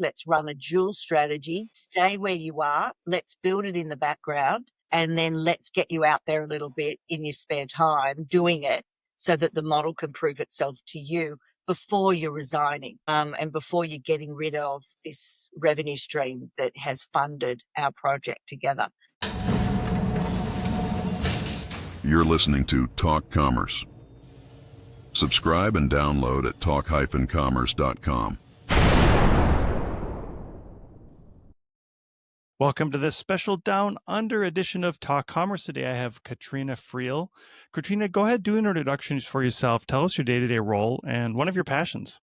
let's run a dual strategy, stay where you are, let's build it in the background, and then let's get you out there a little bit in your spare time doing it so that the model can prove itself to you before you're resigning, and before you're getting rid of this revenue stream that has funded our project together. You're listening to Talk Commerce. Subscribe and download at talk-commerce.com. Welcome to this special Down Under edition of Talk Commerce. Today I have Katrena Friel. Katrina, go ahead, do introductions for yourself. Tell us your day-to-day role and one of your passions.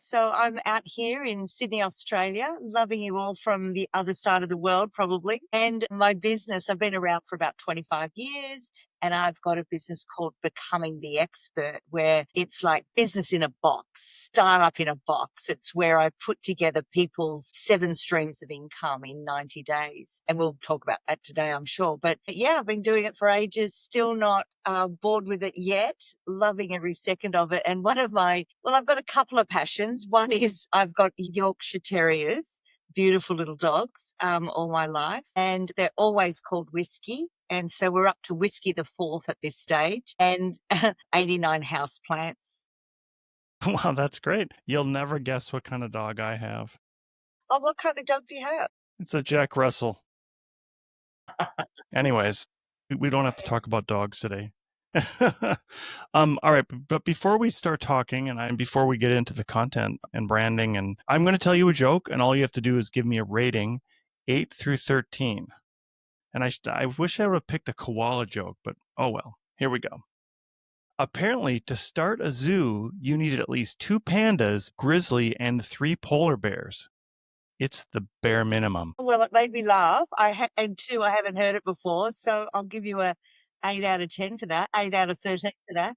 So I'm out here in Sydney, Australia, loving you all from the other side of the world, probably. And my business, I've been around for about 25 years. And I've got a business called Becoming the Expert, where it's like business in a box, startup in a box. It's where I put together people's 7 streams of income in 90 days. And we'll talk about that today, I'm sure. But yeah, I've been doing it for ages, still not bored with it yet, loving every second of it. And I've got a couple of passions. One is I've got Yorkshire Terriers, beautiful little dogs, all my life. And they're always called Whiskey. And so we're up to Whiskey the 4th at this stage, and 89 houseplants. Wow, that's great. You'll never guess what kind of dog I have. Oh, what kind of dog do you have? It's a Jack Russell. Anyways, we don't have to talk about dogs today. All right, but before we start talking and before we get into the content and branding, and I'm going to tell you a joke, and all you have to do is give me a rating, 8 through 13. And I wish I would have picked a koala joke, but oh well, here we go. Apparently, to start a zoo, you needed at least 2 pandas, grizzly, and 3 polar bears. It's the bare minimum. Well, it made me laugh. And 2, I haven't heard it before, so I'll give you a 8 out of 10 for that, 8 out of 13 for that.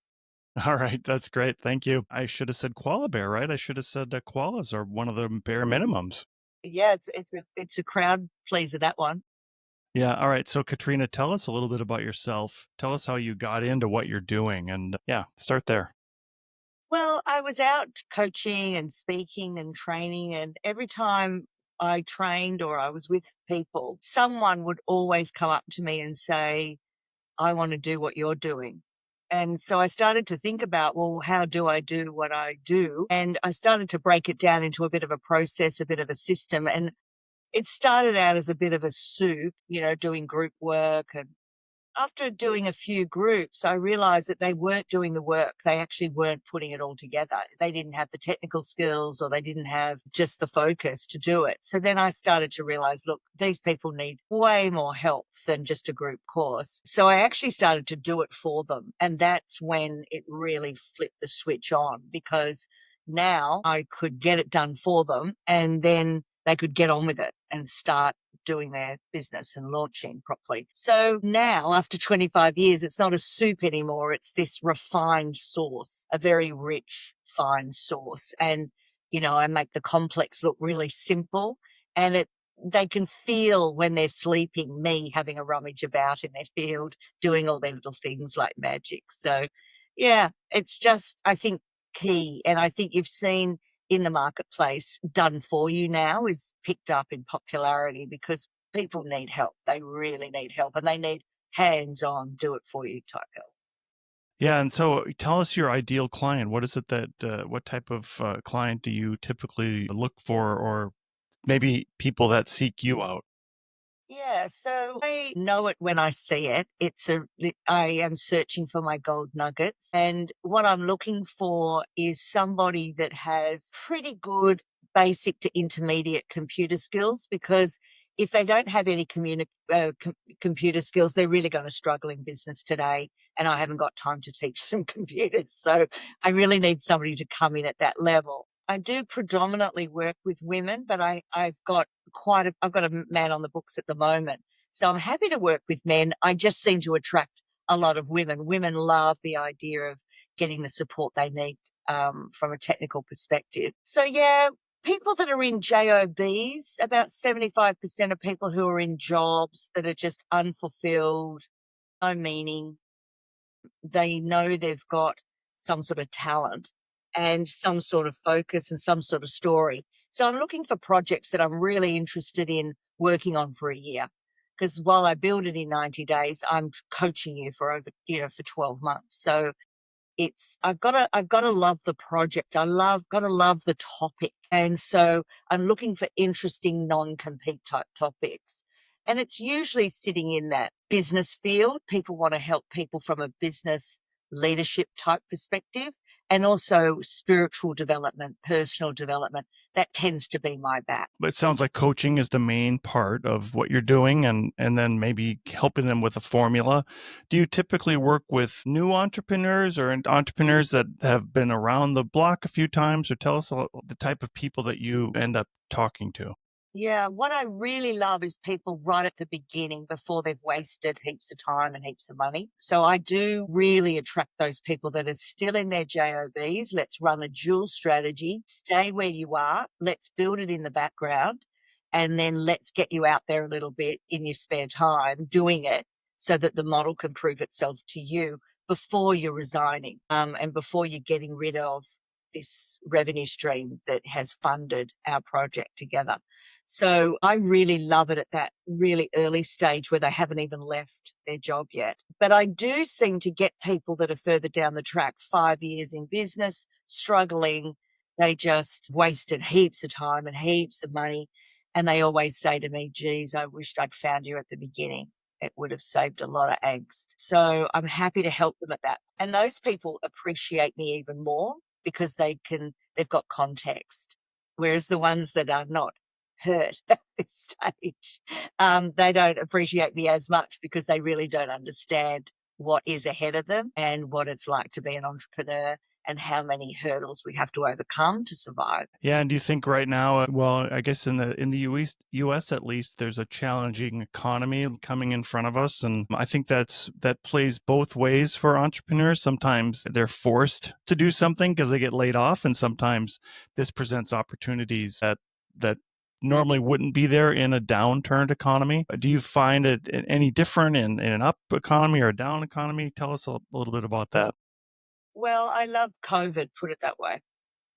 All right, that's great. Thank you. I should have said koala bear, right? I should have said koalas are one of the bare minimums. Yeah, it's a crowd pleaser, that one. Yeah. All right. So Katrina, tell us a little bit about yourself. Tell us how you got into what you're doing, and start there. Well, I was out coaching and speaking and training, and every time I trained or I was with people, someone would always come up to me and say, I want to do what you're doing. And so I started to think about, well, how do I do what I do? And I started to break it down into a bit of a process, a bit of a system. And it started out as a bit of a soup, doing group work. And after doing a few groups, I realized that they weren't doing the work. They actually weren't putting it all together. They didn't have the technical skills, or they didn't have just the focus to do it. So then I started to realize, look, these people need way more help than just a group course. So I actually started to do it for them. And that's when it really flipped the switch on, because now I could get it done for them, and then they could get on with it and start doing their business and launching properly. So now, after 25 years, it's not a soup anymore. It's this refined sauce, a very rich, fine sauce. And, I make the complex look really simple, and they can feel when they're sleeping me having a rummage about in their field, doing all their little things like magic. So yeah, it's just, I think, key. And I think you've seen in the marketplace, done for you now is picked up in popularity because people need help. They really need help, and they need hands-on, do it for you type help. Yeah. And so tell us your ideal client. What is it what type of client do you typically look for, or maybe people that seek you out? Yeah, so I know it when I see it. I am searching for my gold nuggets. And what I'm looking for is somebody that has pretty good basic to intermediate computer skills, because if they don't have any computer skills, they're really going to struggle in business today. And I haven't got time to teach them computers. So I really need somebody to come in at that level. I do predominantly work with women, but I've got a man on the books at the moment. So I'm happy to work with men. I just seem to attract a lot of women. Women love the idea of getting the support they need from a technical perspective. So yeah, people that are in JOBs, about 75% of people who are in jobs that are just unfulfilled, no meaning. They know they've got some sort of talent and some sort of focus and some sort of story. So I'm looking for projects that I'm really interested in working on for a year. Because while I build it in 90 days, I'm coaching you for over, for 12 months. So I've got to love the project. Gotta love the topic. And so I'm looking for interesting non-compete type topics. And it's usually sitting in that business field. People want to help people from a business leadership type perspective, and also spiritual development, personal development. That tends to be my bag. But it sounds like coaching is the main part of what you're doing, and then maybe helping them with a formula. Do you typically work with new entrepreneurs or entrepreneurs that have been around the block a few times? Or tell us the type of people that you end up talking to. Yeah, what I really love is people right at the beginning before they've wasted heaps of time and heaps of money. So I do really attract those people that are still in their JOBs. Let's run a dual strategy, stay where you are, let's build it in the background, and then let's get you out there a little bit in your spare time doing it so that the model can prove itself to you before you're resigning, and before you're getting rid of this revenue stream that has funded our project together. So I really love it at that really early stage where they haven't even left their job yet. But I do seem to get people that are further down the track, 5 years in business, struggling. They just wasted heaps of time and heaps of money. And they always say to me, geez, I wished I'd found you at the beginning. It would have saved a lot of angst. So I'm happy to help them at that. And those people appreciate me even more because they've got context. Whereas the ones that are not hurt at this stage, they don't appreciate me as much because they really don't understand what is ahead of them and what it's like to be an entrepreneur and how many hurdles we have to overcome to survive. Yeah, and do you think right now, well, I guess in the US at least, there's a challenging economy coming in front of us, and I think that plays both ways for entrepreneurs. Sometimes they're forced to do something because they get laid off, and sometimes this presents opportunities that normally wouldn't be there in a downturned economy. Do you find it any different in an up economy or a down economy? Tell us a little bit about that. Well, I love COVID, put it that way.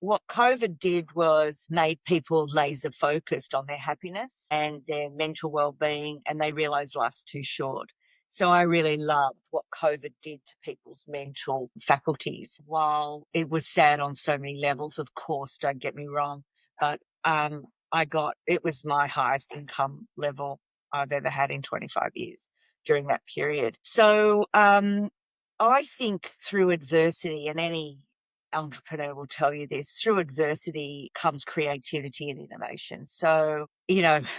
What COVID did was made people laser focused on their happiness and their mental well-being, and they realized life's too short. So I really loved what COVID did to people's mental faculties. While it was sad on so many levels, of course, don't get me wrong, but it was my highest income level I've ever had in 25 years during that period. So I think through adversity, and any entrepreneur will tell you this, through adversity comes creativity and innovation. So,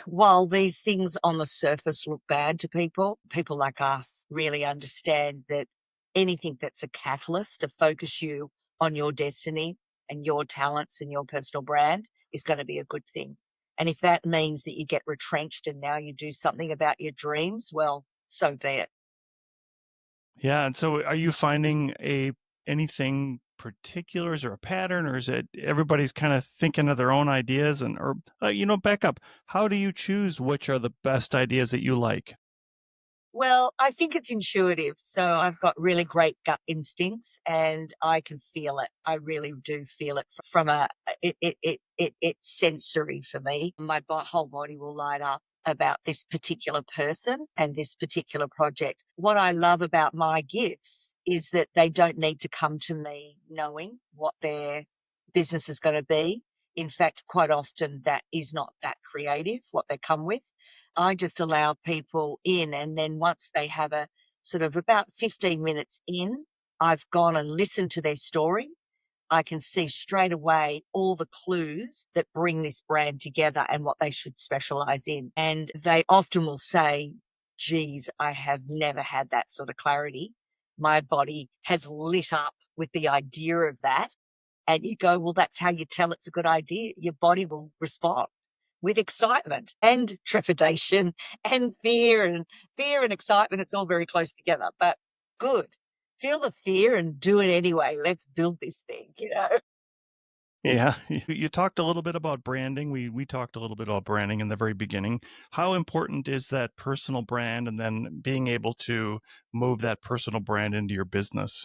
while these things on the surface look bad to people like us really understand that anything that's a catalyst to focus you on your destiny and your talents and your personal brand is going to be a good thing. And if that means that you get retrenched and now you do something about your dreams, well, so be it. Yeah, and so are you finding anything particular? Is there a pattern, or is it everybody's kind of thinking of their own ideas? And or back up. How do you choose which are the best ideas that you like? Well, I think it's intuitive. So I've got really great gut instincts and I can feel it. I really do feel it from it's sensory for me. My whole body will light up about this particular person and this particular project. What I love about my gifts is that they don't need to come to me knowing what their business is going to be. In fact, quite often that is not that creative, what they come with. I just allow people in, and then once they have a sort of about 15 minutes in, I've gone and listened to their story. I can see straight away all the clues that bring this brand together and what they should specialize in. And they often will say, geez, I have never had that sort of clarity. My body has lit up with the idea of that. And you go, well, that's how you tell it's a good idea. Your body will respond with excitement and trepidation and fear and excitement. It's all very close together, but good. Feel the fear and do it anyway. Let's build this thing. Yeah, you talked a little bit about branding. We talked a little bit about branding in the very beginning. How important is that personal brand, and then being able to move that personal brand into your business?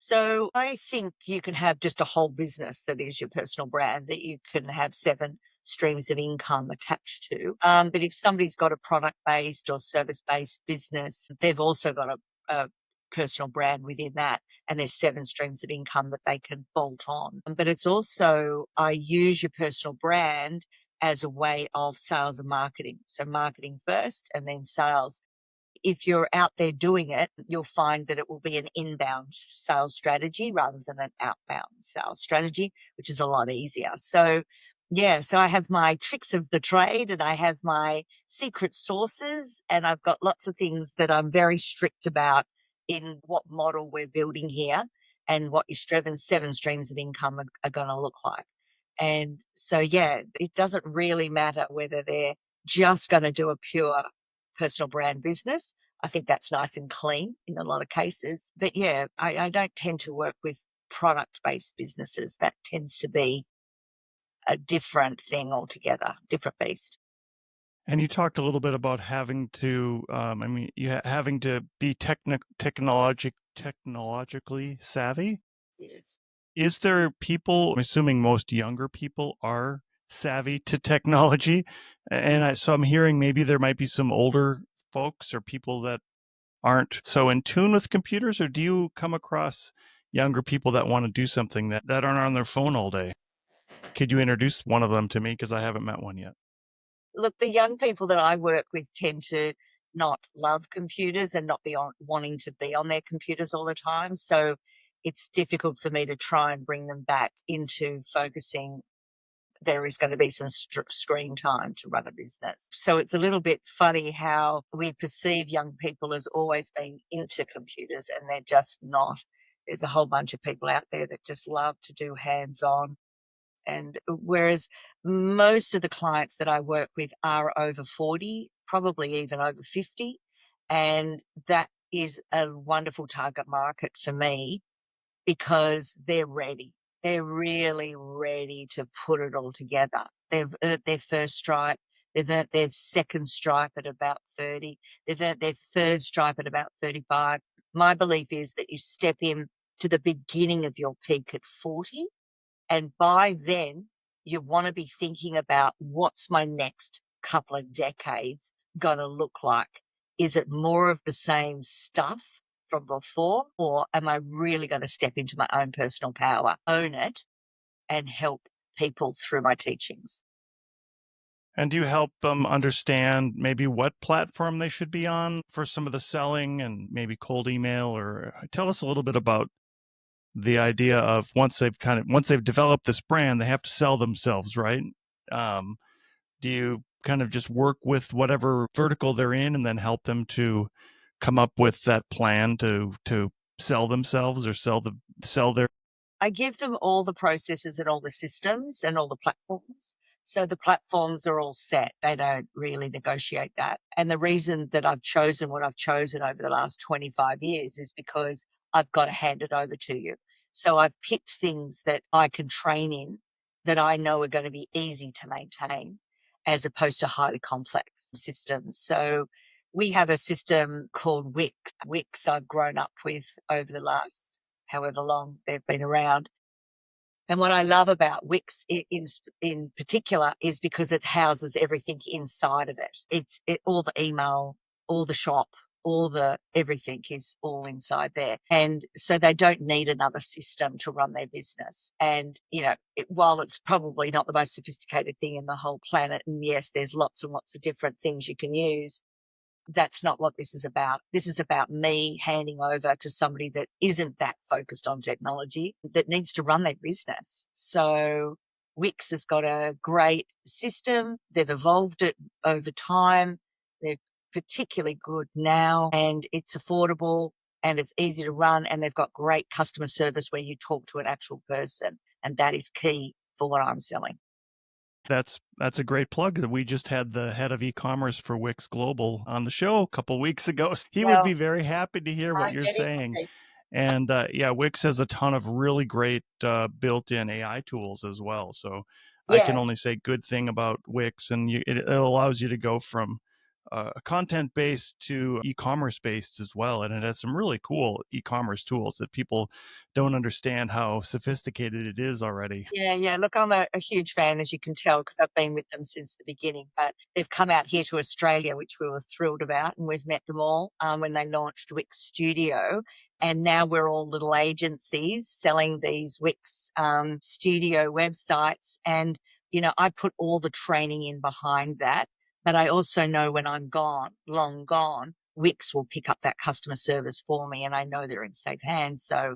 So I think you can have just a whole business that is your personal brand that you can have 7 streams of income attached to. But if somebody's got a product-based or service-based business, they've also got a personal brand within that, and there's 7 streams of income that they can bolt on. But it's also, I use your personal brand as a way of sales and marketing. So marketing first and then sales. If you're out there doing it, you'll find that it will be an inbound sales strategy rather than an outbound sales strategy, which is a lot easier. So, yeah, so I have my tricks of the trade and I have my secret sources, and I've got lots of things that I'm very strict about in what model we're building here and what your 7 streams of income are going to look like. And so, yeah, it doesn't really matter whether they're just going to do a pure personal brand business. I think that's nice and clean in a lot of cases. But yeah, I don't tend to work with product-based businesses. That tends to be a different thing altogether, different beast. And you talked a little bit about having to, having to be technologically savvy. Yes. Is there people, I'm assuming most younger people are savvy to technology, and so I'm hearing maybe there might be some older folks or people that aren't so in tune with computers, or do you come across younger people that want to do something that aren't on their phone all day? Could you introduce one of them to me? Because I haven't met one yet. Look, the young people that I work with tend to not love computers and not be wanting to be on their computers all the time. So it's difficult for me to try and bring them back into focusing. There is going to be some screen time to run a business. So it's a little bit funny how we perceive young people as always being into computers, and they're just not. There's a whole bunch of people out there that just love to do hands-on. And whereas most of the clients that I work with are over 40, probably even over 50, and that is a wonderful target market for me because they're ready. They're really ready to put it all together. They've earned their first stripe. They've earned their second stripe at about 30. They've earned their third stripe at about 35. My belief is that you step in to the beginning of your peak at 40. And by then, you want to be thinking about what's my next couple of decades going to look like? Is it more of the same stuff from before, or am I really going to step into my own personal power, own it, and help people through my teachings? And do you help them understand maybe what platform they should be on for some of the selling and maybe cold email? Or tell us a little bit about the idea of once they've developed this brand, they have to sell themselves, right? Do you kind of just work with whatever vertical they're in and then help them to come up with that plan to sell themselves or sell their? I give them all the processes and all the systems and all the platforms. So the platforms are all set. They don't really negotiate that. And the reason that I've chosen what I've chosen over the last 25 years is because I've got to hand it over to you. So I've picked things that I can train in that I know are going to be easy to maintain as opposed to highly complex systems. So we have a system called Wix. Wix I've grown up with over the last however long they've been around. And what I love about Wix in particular is because it houses everything inside of it. All the email, all the shop, all the everything is all inside there. And so they don't need another system to run their business. And, while it's probably not the most sophisticated thing in the whole planet, and yes, there's lots and lots of different things you can use, that's not what this is about. This is about me handing over to somebody that isn't that focused on technology, that needs to run their business. So Wix has got a great system. They've evolved it over time. They're particularly good now, and it's affordable and it's easy to run, and they've got great customer service where you talk to an actual person. And that is key for what I'm selling. That's a great plug. We just had the head of e-commerce for Wix Global on the show a couple weeks ago. He would Well, be very happy to hear what I you're get it. saying. Okay. And yeah, Wix has a ton of really great built-in AI tools as well. So I can Yes. only say good thing about Wix, and it allows you to go from content based to e-commerce based as well, and it has some really cool e-commerce tools that people don't understand how sophisticated it is already. Yeah. Look, I'm a huge fan, as you can tell, because I've been with them since the beginning. But they've come out here to Australia, which we were thrilled about, and we've met them all when they launched Wix Studio. And now we're all little agencies selling these Wix Studio websites. And, I put all the training in behind that. But I also know when I'm gone, long gone, Wix will pick up that customer service for me, and I know they're in safe hands. So,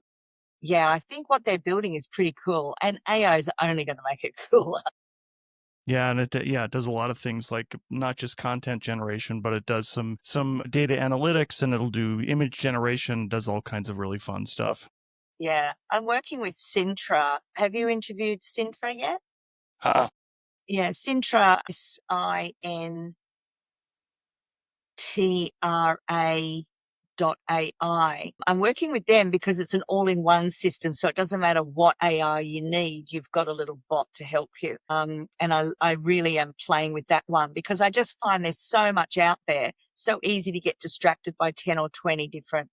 yeah, I think what they're building is pretty cool, and AI is only going to make it cooler. Yeah, and it does a lot of things, like not just content generation, but it does some data analytics, and it'll do image generation, does all kinds of really fun stuff. Yeah, I'm working with Sintra. Have you interviewed Sintra yet? Uh, Yeah, Sintra, Sintra.ai. I'm working with them because it's an all-in-one system, so it doesn't matter what AI you need, you've got a little bot to help you. And I really am playing with that one because I just find there's so much out there, so easy to get distracted by 10 or 20 different,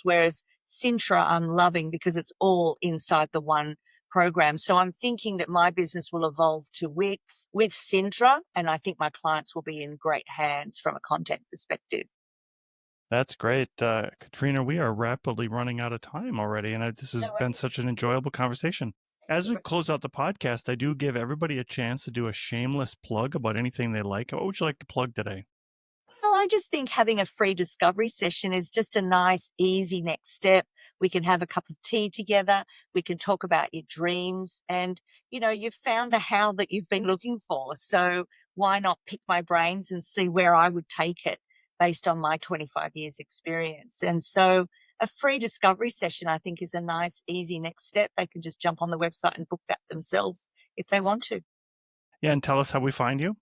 whereas Sintra I'm loving because it's all inside the one program. So I'm thinking that my business will evolve to Wix with Sintra, and I think my clients will be in great hands from a content perspective. that's great. Katrina, we are rapidly running out of time already, and this has been such an enjoyable conversation. As we close out the podcast, I do give everybody a chance to do a shameless plug about anything they like. What would you like to plug today? Well, I just think having a free discovery session is just a nice, easy next step. We can have a cup of tea together. We can talk about your dreams, and, you've found the how that you've been looking for. So why not pick my brains and see where I would take it based on my 25 years experience? And so a free discovery session, I think, is a nice, easy next step. They can just jump on the website and book that themselves if they want to. Yeah, and tell us how we find you.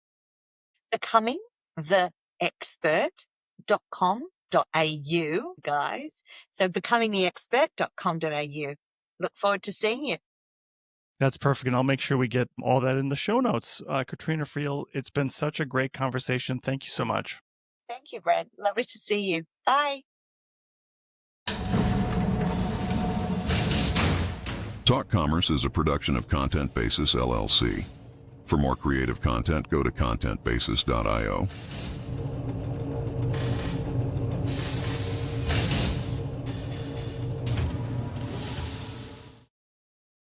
becomingtheexpert.com.au, guys. So becomingtheexpert.com.au. Look forward to seeing you. That's perfect. And I'll make sure we get all that in the show notes. Katrena Friel, it's been such a great conversation. Thank you so much. Thank you, Brad. Lovely to see you. Bye. Talk Commerce is a production of Content Basis, LLC. For more creative content, go to contentbasis.io.